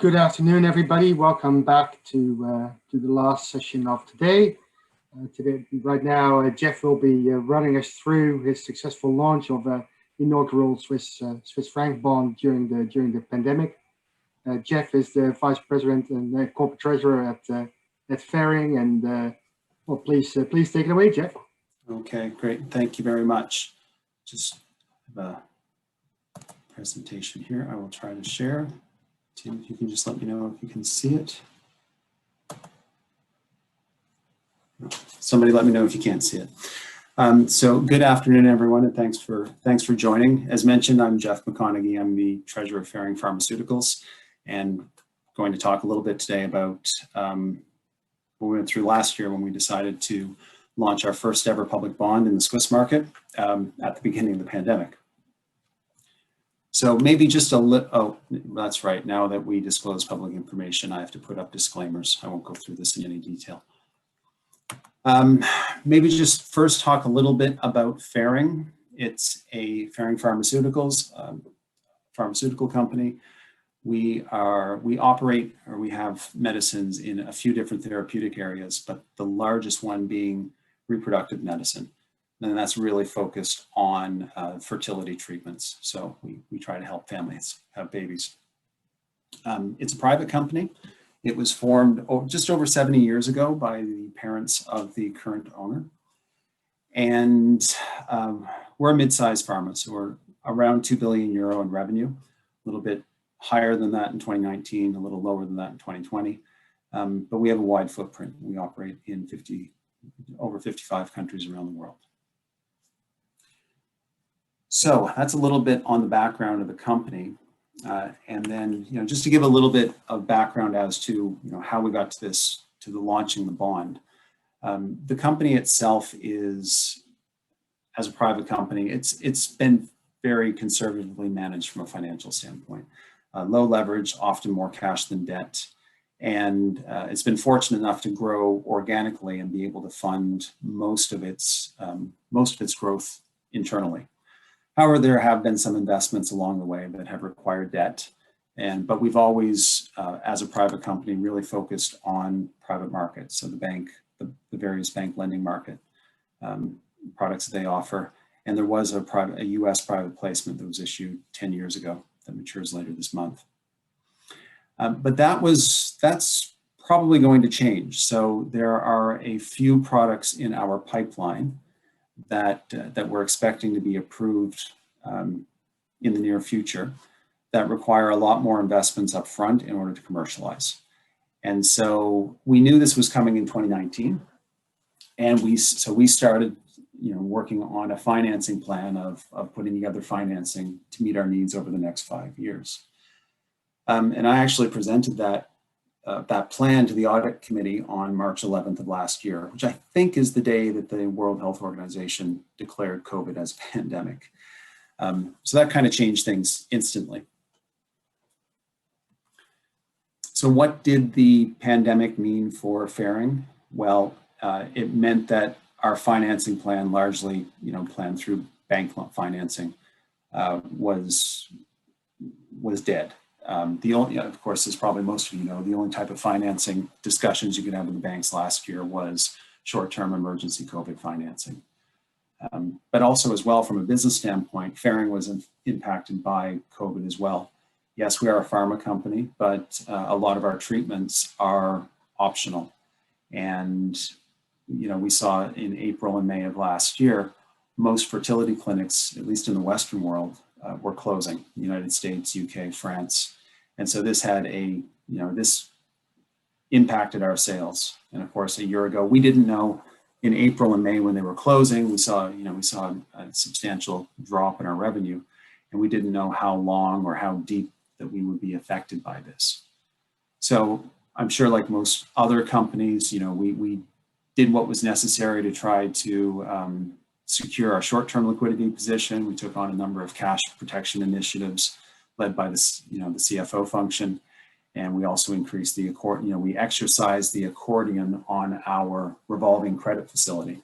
Good afternoon, everybody. Welcome back to the last session of today. Right now, Jeff will be running us through his successful launch of inaugural Swiss franc bond during the pandemic. Jeff is the Vice President and Corporate Treasurer at Fairing, and well, please take it away, Jeff. Okay, great. Thank you very much. Just have a presentation here. I will try to share. Tim, if you can just let me know if you can see it. Somebody let me know if you can't see it. So good afternoon, everyone, and thanks for joining. As mentioned, I'm Jeff McConaughey. I'm the Treasurer of Fairing Pharmaceuticals, and going to talk a little bit today about what we went through last year when we decided to launch our first ever public bond in the Swiss market at the beginning of the pandemic. So maybe just oh, that's right. Now that we disclose public information, I have to put up disclaimers. I won't go through this in any detail. Maybe just first talk a little bit about Fairing. It's a Fairing Pharmaceuticals pharmaceutical company. We operate, or we have medicines in a few different therapeutic areas, but the largest one being reproductive medicine. And that's really focused on fertility treatments. So we try to help families have babies. It's a private company. It was formed just over 70 years ago by the parents of the current owner. And we're a mid-sized pharma, so we're around 2 billion euro in revenue, a little bit higher than that in 2019, a little lower than that in 2020. But we have a wide footprint. We operate in over 55 countries around the world. So that's a little bit on the background of the company. And then, just to give a little bit of background as to, how we got to the launching the bond. The company itself is, as a private company, it's been very conservatively managed from a financial standpoint. Low leverage, often more cash than debt. And it's been fortunate enough to grow organically and be able to fund most of its growth internally. However, there have been some investments along the way that have required debt, but we've always, as a private company, really focused on private markets. So the various bank lending market products that they offer. And there was a U.S. private placement that was issued 10 years ago that matures later this month. But that's probably going to change. So there are a few products in our pipeline that we're expecting to be approved in the near future that require a lot more investments up front in order to commercialize. And so we knew this was coming in 2019, and we started working on a financing plan of putting together financing to meet our needs over the next 5 years. And I actually presented that plan to the audit committee on March 11th of last year, which I think is the day that the World Health Organization declared COVID as a pandemic. So that kind of changed things instantly. So what did the pandemic mean for Fairing? Well, it meant that our financing plan, largely, planned through bank financing, was dead. Of course, as probably most of you know, the only type of financing discussions you could have with the banks last year was short-term emergency COVID financing. But also as well, from a business standpoint, Fairing was impacted by COVID as well. Yes, we are a pharma company, but a lot of our treatments are optional. And, we saw in April and May of last year, most fertility clinics, at least in the Western world, were closing, the United States, UK, France. And so this had this impacted our sales. And of course, a year ago, we didn't know in April and May when they were closing, we saw a substantial drop in our revenue, and we didn't know how long or how deep that we would be affected by this. So I'm sure, like most other companies, we did what was necessary to try to secure our short-term liquidity position. We took on a number of cash protection initiatives led by the CFO function, and we also increased the accordion. We exercised the accordion on our revolving credit facility.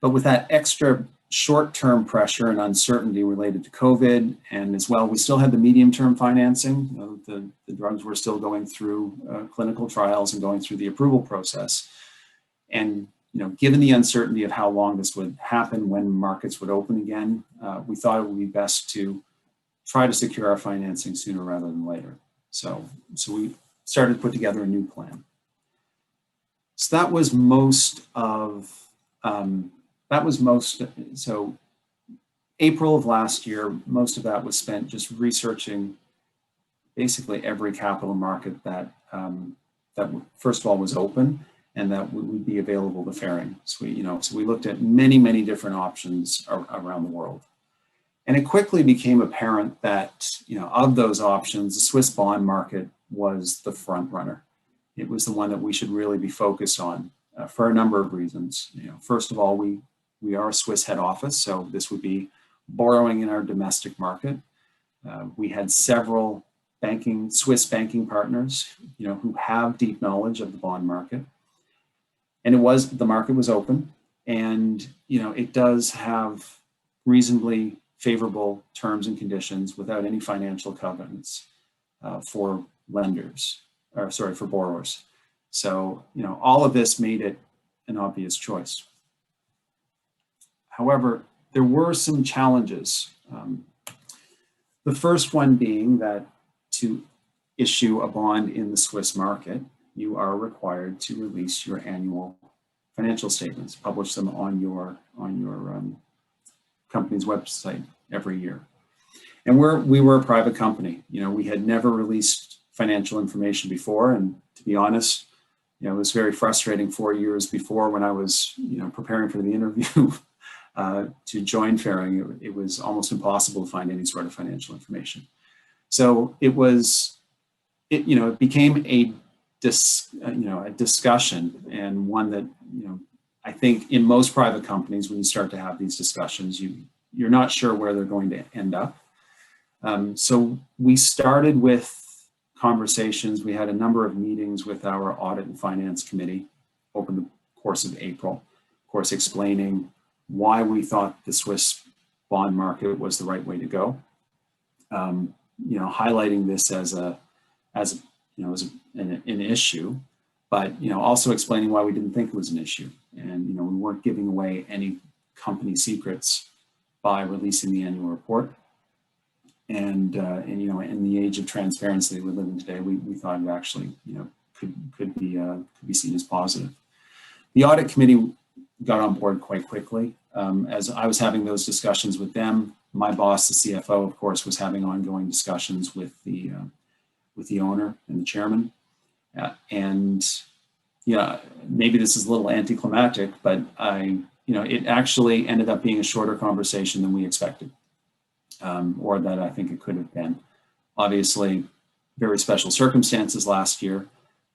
But with that extra short-term pressure and uncertainty related to COVID, and as well, we still had the medium-term financing. The drugs were still going through clinical trials and going through the approval process. And given the uncertainty of how long this would happen, when markets would open again, we thought it would be best to try to secure our financing sooner rather than later. So we started to put together a new plan. So that was most of. So April of last year, most of that was spent just researching basically every capital market that first of all was open and that would be available to Ferring. So we looked at many different options around the world. And it quickly became apparent that, of those options, the Swiss bond market was the front runner. It was the one that we should really be focused on for a number of reasons. First of all, we are a Swiss head office, so this would be borrowing in our domestic market. We had several Swiss banking partners, who have deep knowledge of the bond market. And the market was open, and it does have reasonably favorable terms and conditions without any financial covenants for borrowers. So, all of this made it an obvious choice. However, there were some challenges. The first one being that to issue a bond in the Swiss market, you are required to release your annual financial statements, publish them on your company's website every year. And we were a private company. We had never released financial information before, and to be honest, it was very frustrating 4 years before when I was preparing for the interview to join Ferring. It was almost impossible to find any sort of financial information. So it became a discussion, and one that I think in most private companies, when you start to have these discussions, you're not sure where they're going to end up. So we started with conversations. We had a number of meetings with our audit and finance committee over the course of April, of course, explaining why we thought the Swiss bond market was the right way to go. Highlighting this as an issue, but also explaining why we didn't think it was an issue, and we weren't giving away any company secrets by releasing the annual report. And in the age of transparency that we live in today, we thought it actually could be seen as positive. The audit committee got on board quite quickly. As I was having those discussions with them, my boss, the CFO, of course, was having ongoing discussions with the owner and the chairman. Maybe this is a little anticlimactic, but it actually ended up being a shorter conversation than we expected, or that I think it could have been. Obviously, very special circumstances last year,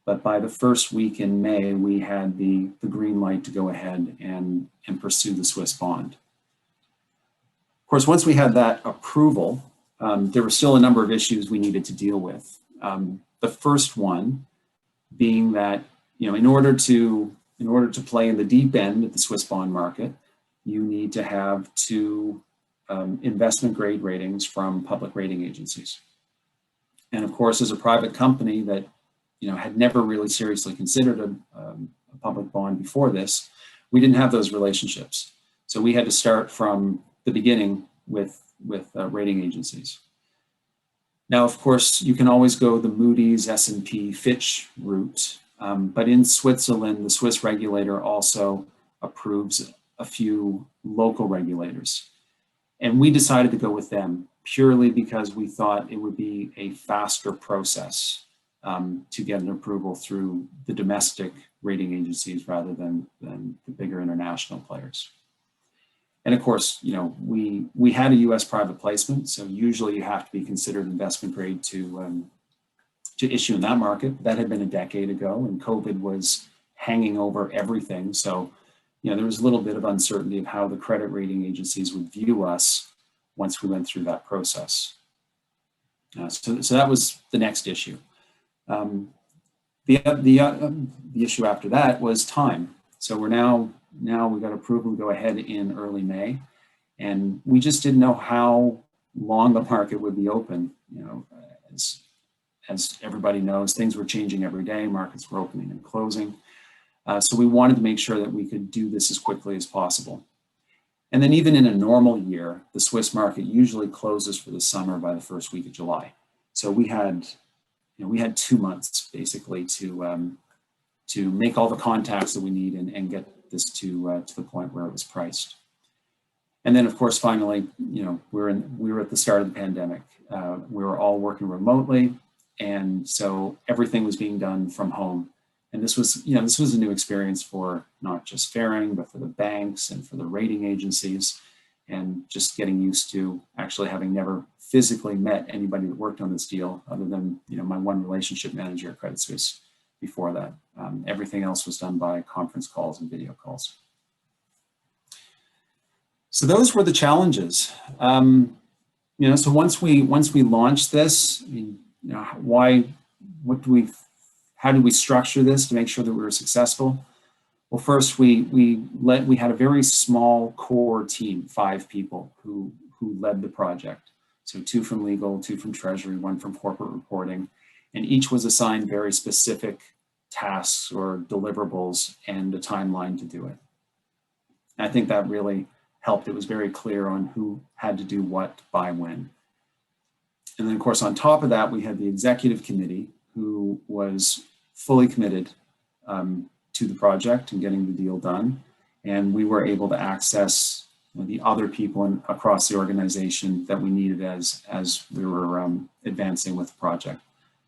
but by the first week in May, we had the green light to go ahead and pursue the Swiss bond. Of course, once we had that approval, there were still a number of issues we needed to deal with. The first one being that, in order to play in the deep end of the Swiss bond market, you need to have two investment grade ratings from public rating agencies. And of course, as a private company that had never really seriously considered a public bond before this, we didn't have those relationships. So we had to start from the beginning with rating agencies. Now, of course, you can always go the Moody's, S&P, Fitch route, but in Switzerland, the Swiss regulator also approves a few local regulators. And we decided to go with them purely because we thought it would be a faster process to get an approval through the domestic rating agencies rather than the bigger international players. And of course, we had a U.S. private placement, so usually you have to be considered investment grade to issue in that market. That had been a decade ago, and COVID was hanging over everything. So, there was a little bit of uncertainty of how the credit rating agencies would view us once we went through that process. So that was the next issue. The issue after that was time. So we got approval to go ahead in early May, And we just didn't know how long the market would be open. As everybody knows, things were changing every day, markets were opening and closing. So we wanted to make sure that we could do this as quickly as possible. And then even in a normal year, the Swiss market usually closes for the summer by the first week of July. So we had 2 months basically to make all the contacts that we need and get this to the point where it was priced. And then, of course, finally, we were at the start of the pandemic. We were all working remotely, and so everything was being done from home. And this was a new experience for not just Faring, but for the banks and for the rating agencies, and just getting used to actually having never physically met anybody that worked on this deal, other than my one relationship manager at Credit Suisse before that. Everything else was done by conference calls and video calls. So those were the challenges. So once we launched this, how do we structure this to make sure that we were successful? Well, first we had a very small core team, 5 people who led the project. So 2 from legal, 2 from treasury, 1 from corporate reporting, and each was assigned very specific tasks or deliverables and a timeline to do it. And I think that really helped. It was very clear on who had to do what by when. And then, of course, on top of that, we had the executive committee who was fully committed to the project and getting the deal done. And we were able to access the other people across the organization that we needed as we were advancing with the project.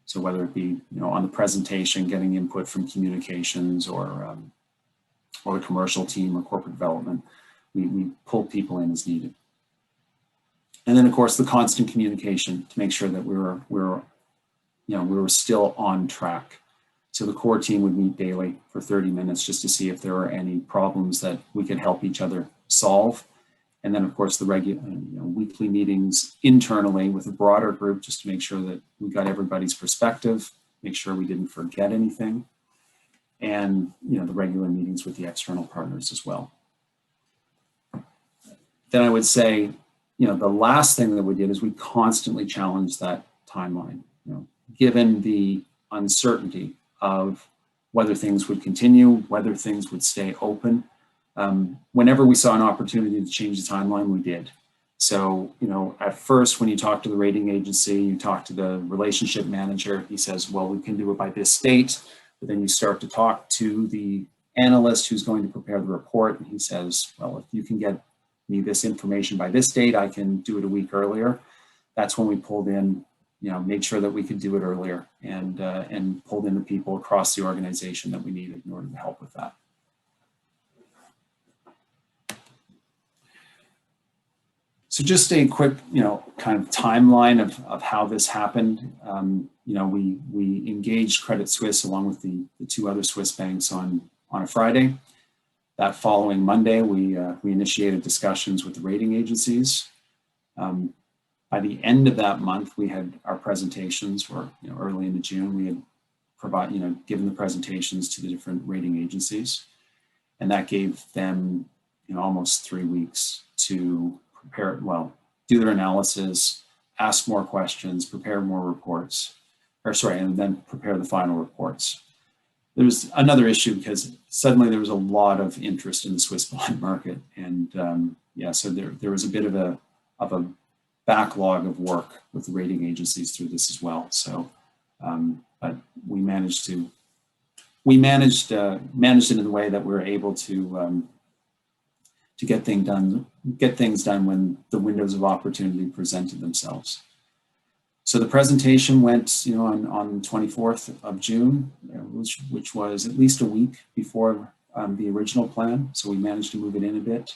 So whether it be on the presentation, getting input from communications or the commercial team or corporate development, we pulled people in as needed. And then, of course, the constant communication to make sure that we were still on track. So the core team would meet daily for 30 minutes just to see if there were any problems that we could help each other solve. And then, of course, the regular weekly meetings internally with a broader group just to make sure that we got everybody's perspective, make sure we didn't forget anything, and the regular meetings with the external partners as well. Then I would say, the last thing that we did is we constantly challenged that timeline. Given the uncertainty of whether things would continue, whether things would stay open, whenever we saw an opportunity to change the timeline, we did. So, at first, when you talk to the rating agency, you talk to the relationship manager, he says, well, we can do it by this date. But then you start to talk to the analyst who's going to prepare the report, and he says, well, if you can get me this information by this date, I can do it a week earlier. That's when we pulled in, made sure that we could do it earlier and pulled in the people across the organization that we needed in order to help with that. So just a quick, kind of timeline of how this happened. We engaged Credit Suisse along with the 2 other Swiss banks on a Friday. That following Monday, we initiated discussions with the rating agencies. By the end of that month, we had our presentations, or early into June, we had given the presentations to the different rating agencies, and that gave them almost 3 weeks to prepare, do their analysis, ask more questions, prepare more reports, and then prepare the final reports. There was another issue because suddenly there was a lot of interest in the Swiss bond market, and so there was a bit of a backlog of work with the rating agencies through this as well. So, but we managed it in a way that we were able to get things done when the windows of opportunity presented themselves. So the presentation went, on the 24th of June, which was at least a week before the original plan. So we managed to move it in a bit.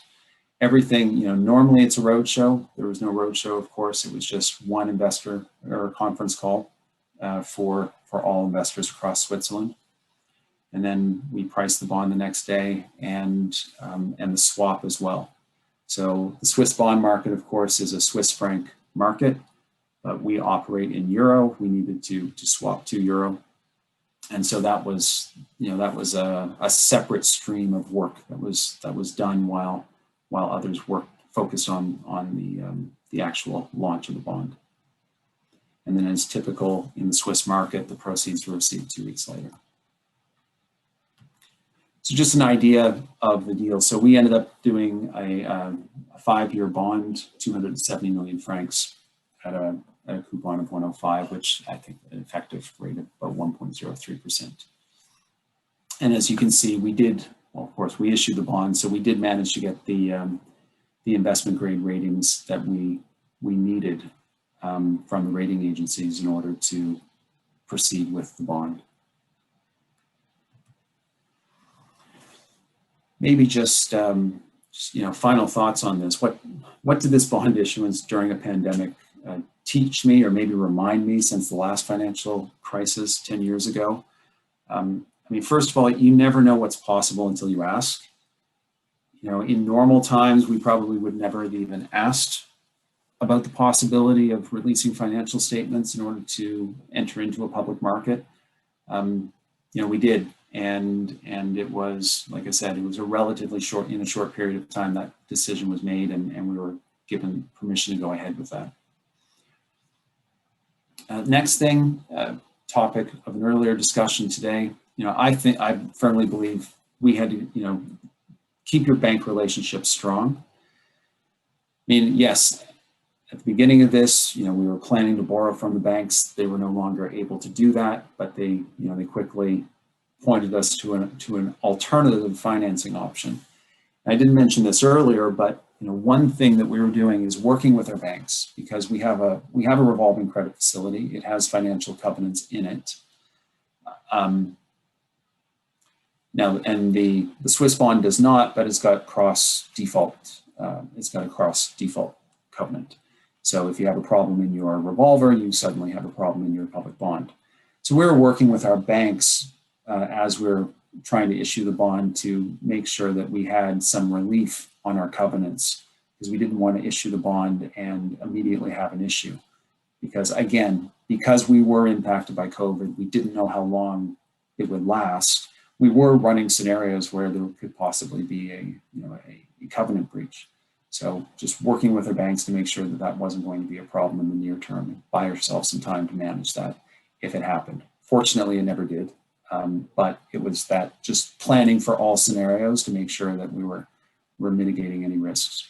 Everything, normally it's a roadshow. There was no roadshow, of course. It was just one investor or conference call for all investors across Switzerland. And then we priced the bond the next day and the swap as well. So the Swiss bond market, of course, is a Swiss franc market. But we operate in euro. We needed to swap to euro, and so that was a separate stream of work that was done while others worked focused on the actual launch of the bond. And then, as typical in the Swiss market, the proceeds were received 2 weeks later. So just an idea of the deal. So we ended up doing a 5-year bond, 270 million francs at a coupon of 105, which I think an effective rate of about 1.03%. And as you can see, we did, well, of course, we issued the bond, so we did manage to get the investment grade ratings that we needed from the rating agencies in order to proceed with the bond. Maybe just final thoughts on this. What did this bond issuance during a pandemic teach me, or maybe remind me, since the last financial crisis 10 years ago? I mean, first of all, you never know what's possible until you ask. In normal times, we probably would never have even asked about the possibility of releasing financial statements in order to enter into a public market. We did. And it was, like I said, it was a relatively short period of time that decision was made, and we were given permission to go ahead with that. Next thing, topic of an earlier discussion today, I firmly believe we had to, keep your bank relationships strong. I mean, yes, at the beginning of this, we were planning to borrow from the banks. They were no longer able to do that, but they quickly pointed us to an alternative financing option. I didn't mention this earlier, but one thing that we were doing is working with our banks, because we have a revolving credit facility. It has financial covenants in it. Now, and the Swiss bond does not, but it's got cross default. It's got a cross default covenant. So if you have a problem in your revolver, you suddenly have a problem in your public bond. So we were working with our banks as we're trying to issue the bond to make sure that we had some relief on our covenants, because we didn't want to issue the bond and immediately have an issue. Because again, because we were impacted by COVID, we didn't know how long it would last. We were running scenarios where there could possibly be a covenant breach. So just working with our banks to make sure that that wasn't going to be a problem in the near term, and buy ourselves some time to manage that if it happened. Fortunately, it never did. But it was that just planning for all scenarios to make sure that we were mitigating any risks.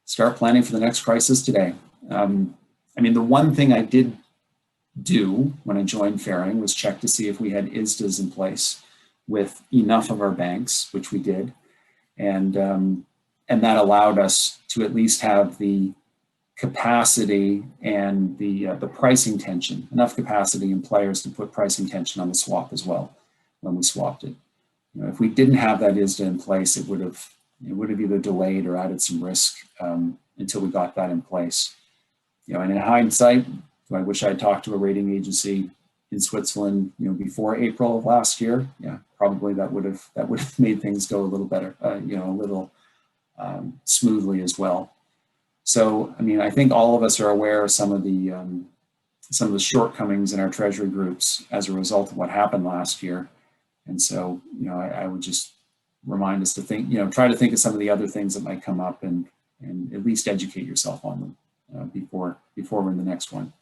Start planning for the next crisis today. I mean, the one thing I did do when I joined Faring was check to see if we had ISDAs in place with enough of our banks, which we did. And that allowed us to at least have the capacity and the pricing tension, enough capacity in players to put pricing tension on the swap as well when we swapped it. If we didn't have that ISDA in place, it would have either delayed or added some risk until we got that in place. And in hindsight, do I wish I'd talked to a rating agency in Switzerland, before April of last year? Yeah, probably that would have made things go a little better, a little smoothly as well. So, I mean, I think all of us are aware of some of the shortcomings in our treasury groups as a result of what happened last year. And so, I would just remind us to think, try to think of some of the other things that might come up and at least educate yourself on them before we're in the next one.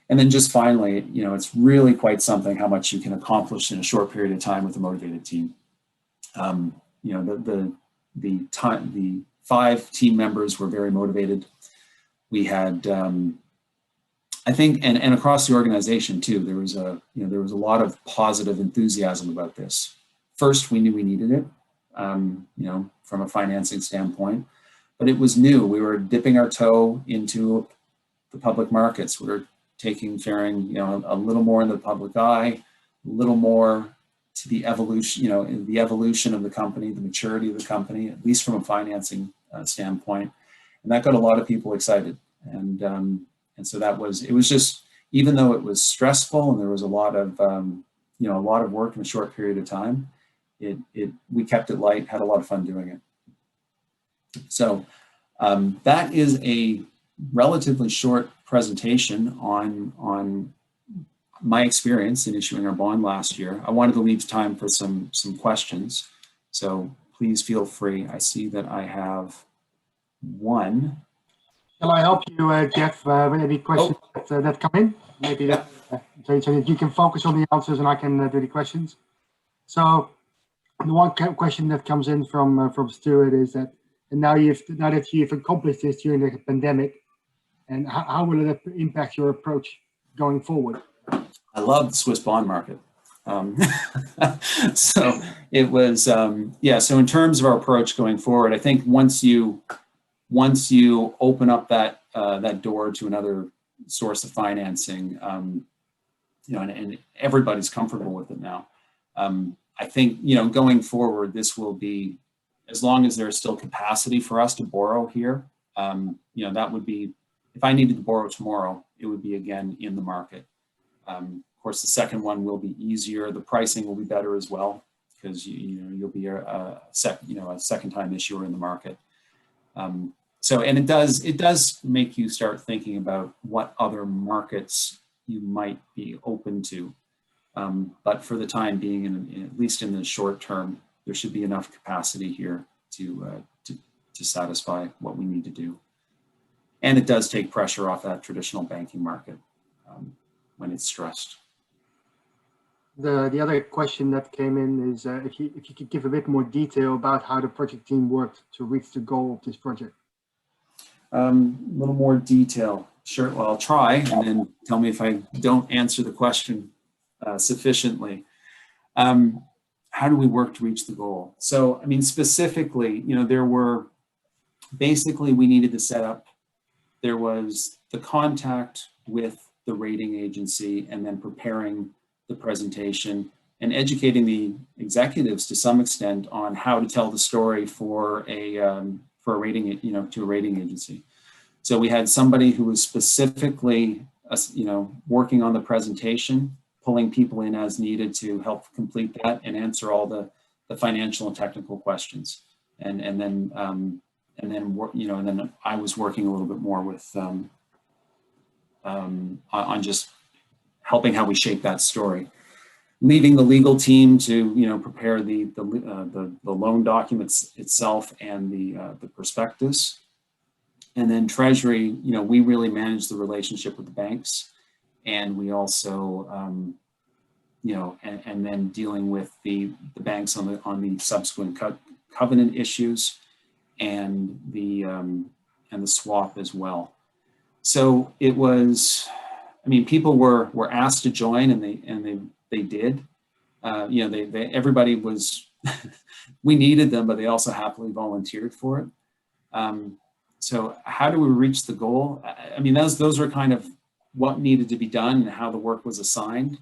And then just finally, it's really quite something how much you can accomplish in a short period of time with a motivated team. The 5 team members were very motivated. We had, I think, and across the organization too, there was a lot of positive enthusiasm about this. First, we knew we needed it, from a financing standpoint, but it was new. We were dipping our toe into the public markets. We were taking Faring, a little more in the public eye, a little more to the evolution, the evolution of the company, the maturity of the company, at least from a financing standpoint, and that got a lot of people excited. And so it was just, even though it was stressful and there was a lot of work in a short period of time, we kept it light, had a lot of fun doing it. So that is a relatively short presentation on my experience in issuing our bond last year. I wanted to leave time for some questions. So please feel free. I see that I have one. Shall I help you, Jeff, with any questions that come in? Maybe Yeah. so that you can focus on the answers and I can do the questions. So the one question that comes in from Stuart is that, and now that you've accomplished this during the pandemic, and how will it impact your approach going forward? I love the Swiss bond market. So it was, so in terms of our approach going forward, I think once you open up that door to another source of financing, and everybody's comfortable with it now. I think, going forward, this will be, as long as there's still capacity for us to borrow here, that would be, if I needed to borrow tomorrow, it would be again in the market. Of course, the second one will be easier. The pricing will be better as well, because you'll be a second time issuer in the market. And it does make you start thinking about what other markets you might be open to. But for the time being, at least in the short term, there should be enough capacity here to satisfy what we need to do. And it does take pressure off that traditional banking market when it's stressed. The other question that came in is if you could give a bit more detail about how the project team worked to reach the goal of this project. A little more detail. Sure, well, I'll try, and then tell me if I don't answer the question sufficiently. How do we work to reach the goal? So, I mean, specifically, basically we needed to set up, there was the contact with the rating agency and then preparing the presentation and educating the executives to some extent on how to tell the story for a rating, to a rating agency. So we had somebody who was specifically, working on the presentation, pulling people in as needed to help complete that and answer all the financial and technical questions. And then I was working a little bit more with on just helping how we shape that story. Leaving the legal team to prepare the loan documents itself and the prospectus. And then Treasury, we really manage the relationship with the banks, and we also, and then dealing with the banks on the subsequent covenant issues and the swap as well. So it was, people were asked to join, and they did. Everybody was, we needed them, but they also happily volunteered for it. So how do we reach the goal? Those were kind of what needed to be done and how the work was assigned.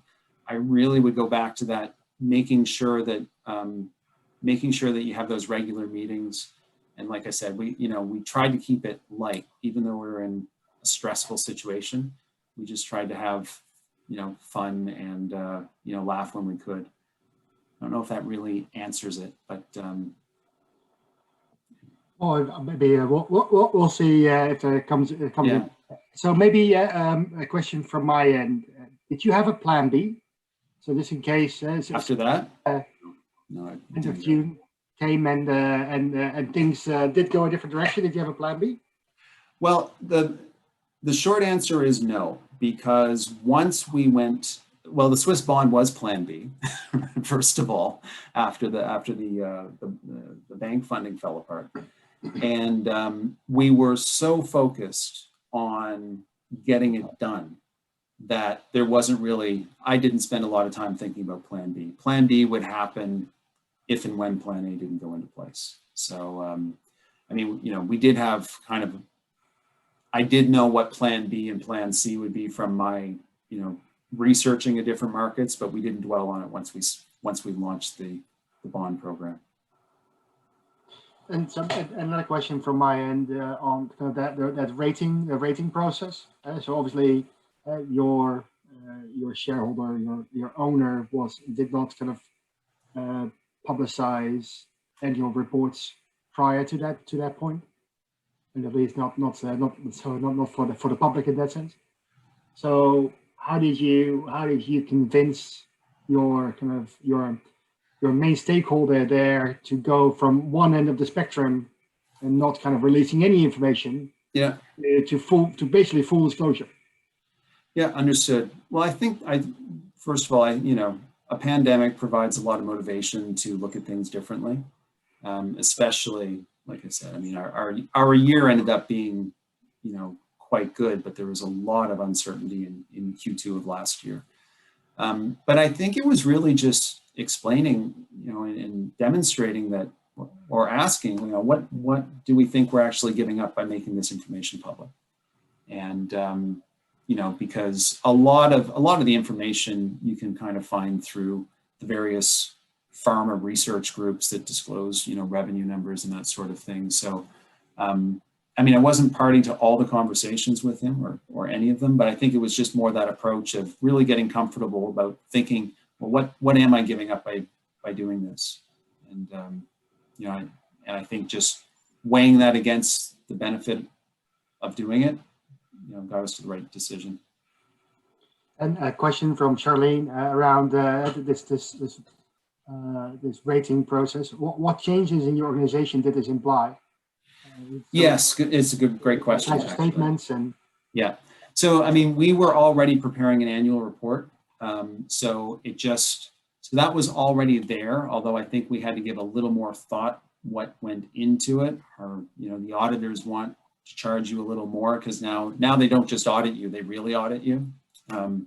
I really would go back to that, making sure that you have those regular meetings. And like I said, we tried to keep it light, even though we were in a stressful situation. We just tried to have, fun and, laugh when we could. I don't know if that really answers it, but. Well, maybe we'll see if it comes in. So maybe a question from my end. Did you have a plan B? So just in case. After that? No. End of June came and things did go a different direction. Did you have a plan B? Well, the short answer is no, because once we went, the Swiss bond was plan B, first of all, after the bank funding fell apart. And we were so focused on getting it done that there wasn't really, I didn't spend a lot of time thinking about plan B. Plan B would happen if and when plan A didn't go into place. So, we did have kind of, I did know what plan B and plan C would be from my, researching a different markets, but we didn't dwell on it once we launched the bond program. And another question from my end on that rating process. So obviously, your shareholder, your owner did not kind of publicize annual reports prior to that point, and at least not for the public in that sense. So how did you convince your your main stakeholder there to go from one end of the spectrum and not kind of releasing any information to basically full disclosure. Yeah, understood. Well, I think first of all, a pandemic provides a lot of motivation to look at things differently, especially, like I said, I mean, our year ended up being, quite good, but there was a lot of uncertainty in Q2 of last year. But I think it was really just explaining, and demonstrating that, or asking, what do we think we're actually giving up by making this information public? And because a lot of the information you can kind of find through the various pharma research groups that disclose, revenue numbers and that sort of thing. So, I mean, I wasn't party to all the conversations with him or any of them, but I think it was just more that approach of really getting comfortable about thinking, well, what am I giving up by doing this? And, and I think just weighing that against the benefit of doing it, got us to the right decision. And a question from Charlene around this rating process. What changes in your organization did this imply? Yes, it's a great question. Statements and yeah. So I mean, we were already preparing an annual report. So that was already there. Although I think we had to give a little more thought what went into it. Or the auditors want to charge you a little more because now they don't just audit you; they really audit you when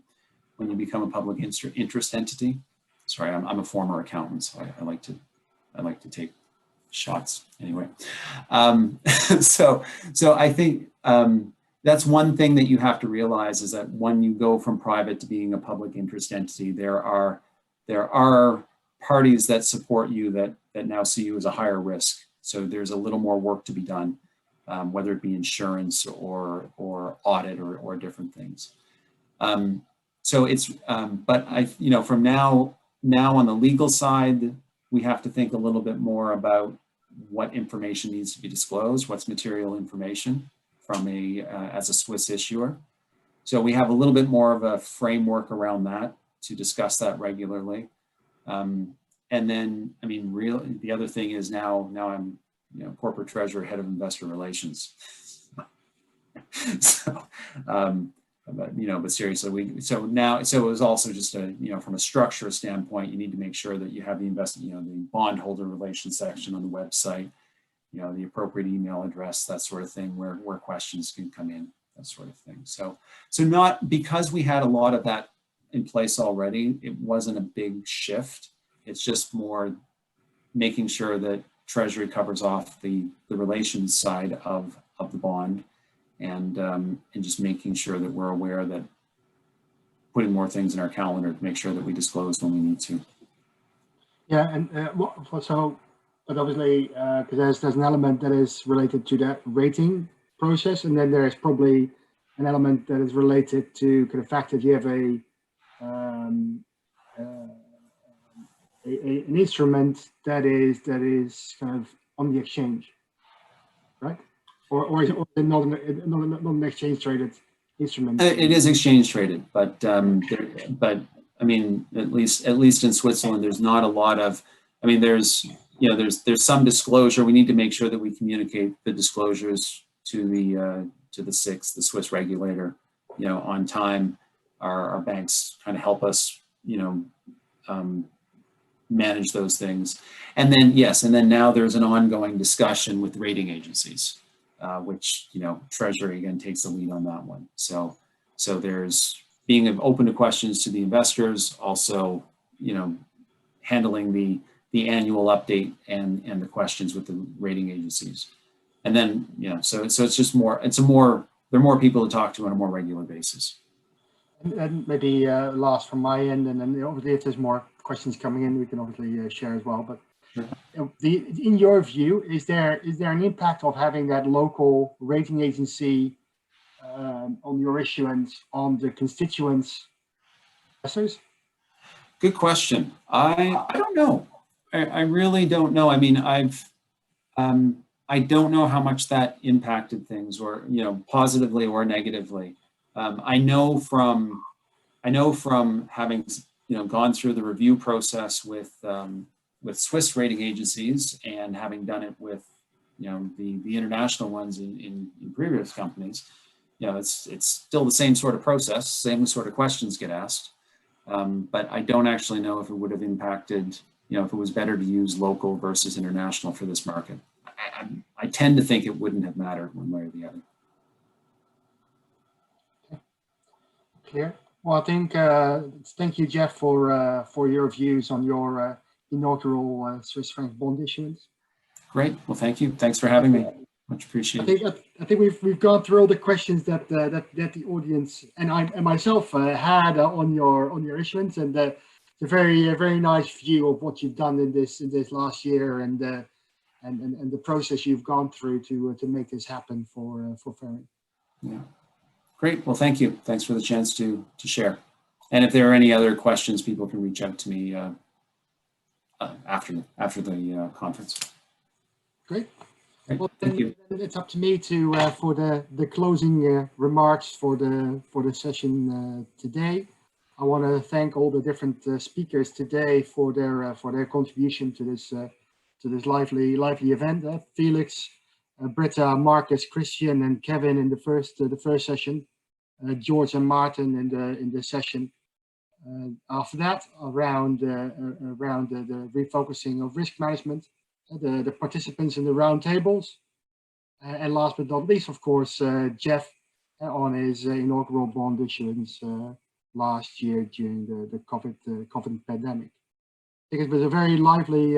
you become a public interest entity. Sorry, I'm a former accountant, so I like to take shots anyway. So I think that's one thing that you have to realize is that when you go from private to being a public interest entity, there are parties that support you that now see you as a higher risk. So there's a little more work to be done, whether it be insurance or audit or different things. So it's but from now on the legal side, we have to think a little bit more about what information needs to be disclosed, what's material information from as a Swiss issuer. So we have a little bit more of a framework around that to discuss that regularly. And then, I mean, really, the other thing is now I'm, corporate treasurer, head of investor relations. So, but seriously, so it was also just from a structure standpoint, you need to make sure that you have the the bondholder relations section on the website, the appropriate email address, that sort of thing, where questions can come in, that sort of thing. So not because we had a lot of that in place already, it wasn't a big shift. It's just more making sure that Treasury covers off the relations side of the bond. And just making sure that we're aware that putting more things in our calendar to make sure that we disclose when we need to. Yeah, and but obviously, because there's an element that is related to that rating process, and then there's probably an element that is related to the fact that you have an instrument that is kind of on the exchange, right? Or is it not an exchange traded instrument? It is exchange traded, but I mean, at least in Switzerland, there's not a lot of. I mean, there's some disclosure. We need to make sure that we communicate the disclosures to the SIX, the Swiss regulator, on time. Our banks kind of help us, manage those things, and then now there's an ongoing discussion with rating agencies. Which Treasury again takes the lead on that one. So there's being open to questions to the investors, also handling the annual update and the questions with the rating agencies, and then so it's just more. There are more people to talk to on a more regular basis. And maybe last from my end, and then obviously if there's more questions coming in, we can obviously share as well. But in your view, is there an impact of having that local rating agency on your issuance on the constituents? Good question. I don't know. I really don't know. I mean, I don't know how much that impacted things, or positively or negatively. I know from having gone through the review process with Swiss rating agencies, and having done it with, the international ones in previous companies, it's still the same sort of process, same sort of questions get asked. But I don't actually know if it would have impacted, if it was better to use local versus international for this market. I tend to think it wouldn't have mattered one way or the other. Clear. Well, I think thank you, Jeff, for your views on your inaugural Swiss franc bond issuance. Great. Well, thank you. Thanks for having me. Much appreciated. I think we've gone through all the questions that the audience and I and myself had on your issuance, and a very nice view of what you've done in this last year, and the process you've gone through to make this happen for Ferring. Yeah. Great. Well, thank you. Thanks for the chance to share. And if there are any other questions, people can reach out to me after the conference. Great. Great. Well, thank you. It's up to me to for the closing remarks for the session today. I want to thank all the different speakers today for their contribution to this lively event. Felix, Britta, Marcus, Christian, and Kevin in the first session. George and Martin in the session. After that, around the refocusing of risk management, the participants in the round tables, and last but not least, of course, Jeff on his inaugural bond issuance last year during the COVID pandemic. I think it was a very lively